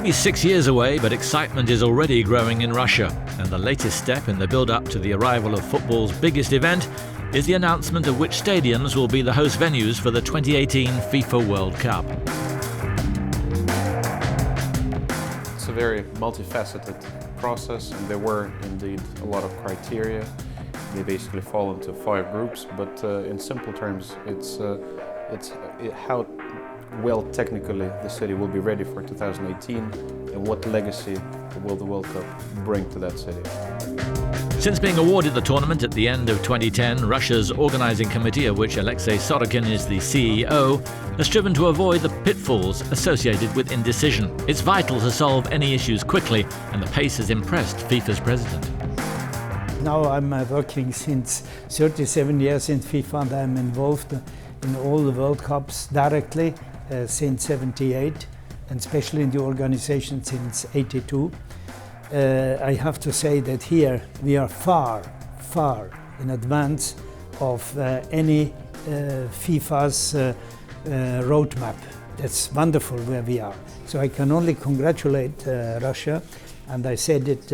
may be 6 years away, but excitement is already growing in Russia. And the latest step in the build-up to the arrival of football's biggest event is the announcement of which stadiums will be the host venues for the 2018 FIFA World Cup. It's a very multifaceted process, and there were indeed a lot of criteria. They basically fall into 5 groups, but in simple terms, it's how well technically the city will be ready for 2018 and what legacy will the World Cup bring to that city. Since being awarded the tournament at the end of 2010, Russia's organising committee, of which Alexei Sorokin is the CEO, has striven to avoid the pitfalls associated with indecision. It's vital to solve any issues quickly, and the pace has impressed FIFA's president. Now I'm working since 37 years in FIFA, and I'm involved in all the World Cups directly since '78, and especially in the organization since '82. I have to say that here we are far in advance of any FIFA's roadmap. That's wonderful where we are. So I can only congratulate Russia, and I said it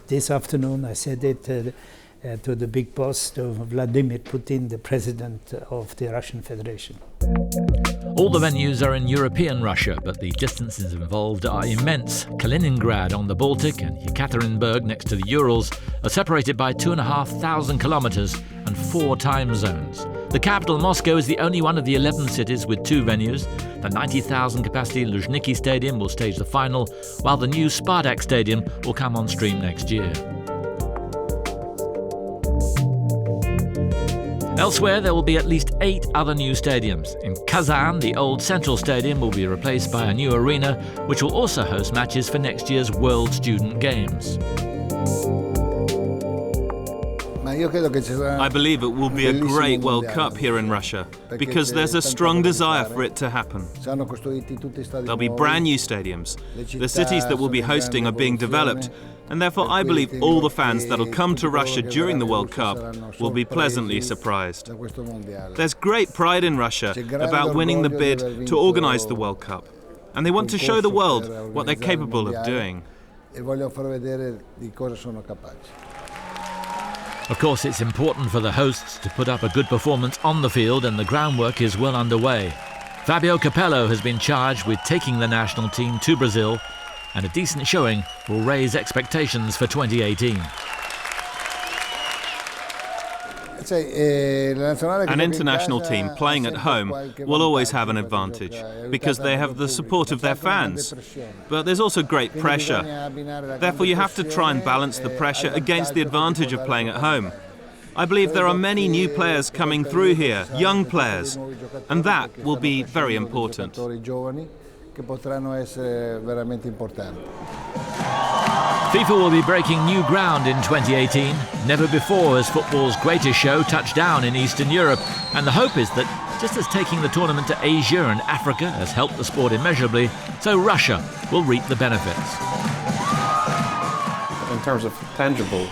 this afternoon. I said it to the big boss, to Vladimir Putin, the president of the Russian Federation. All the venues are in European Russia, but the distances involved are immense. Kaliningrad on the Baltic and Yekaterinburg next to the Urals are separated by 2,500 kilometers and 4 time zones. The capital, Moscow, is the only one of the 11 cities with 2 venues. The 90,000 capacity Luzhniki Stadium will stage the final, while the new Spartak Stadium will come on stream next year. Elsewhere, there will be at least 8 other new stadiums. In Kazan, the old Central Stadium will be replaced by a new arena, which will also host matches for next year's World Student Games. I believe it will be a great World Cup here in Russia, because there's a strong desire for it to happen. There'll be brand new stadiums. The cities that will be hosting are being developed, and therefore I believe all the fans that'll come to Russia during the World Cup will be pleasantly surprised. There's great pride in Russia about winning the bid to organize the World Cup, and they want to show the world what they're capable of doing. Of course, it's important for the hosts to put up a good performance on the field, and the groundwork is well underway. Fabio Capello has been charged with taking the national team to Brazil, and a decent showing will raise expectations for 2018. An international team playing at home will always have an advantage because they have the support of their fans. But there's also great pressure. Therefore, you have to try and balance the pressure against the advantage of playing at home. I believe there are many new players coming through here, young players, and that will be very important. FIFA will be breaking new ground in 2018. Never before has football's greatest show touched down in Eastern Europe, and the hope is that just as taking the tournament to Asia and Africa has helped the sport immeasurably, so Russia will reap the benefits. In terms of tangible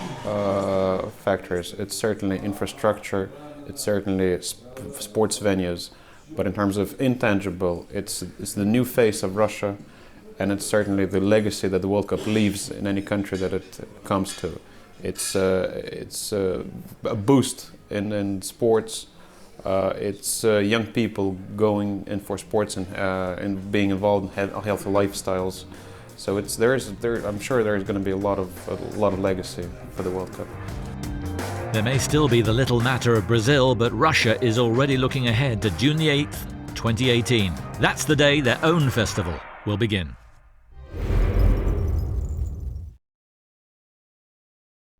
factors, it's certainly infrastructure, it's certainly sports venues, but in terms of intangible, it's the new face of Russia. And it's certainly the legacy that the World Cup leaves in any country that it comes to. It's a boost in sports. It's young people going in for sports and being involved in healthy lifestyles. So I'm sure there's going to be a lot of legacy for the World Cup. There may still be the little matter of Brazil, but Russia is already looking ahead to June the 8th, 2018. That's the day their own festival will begin.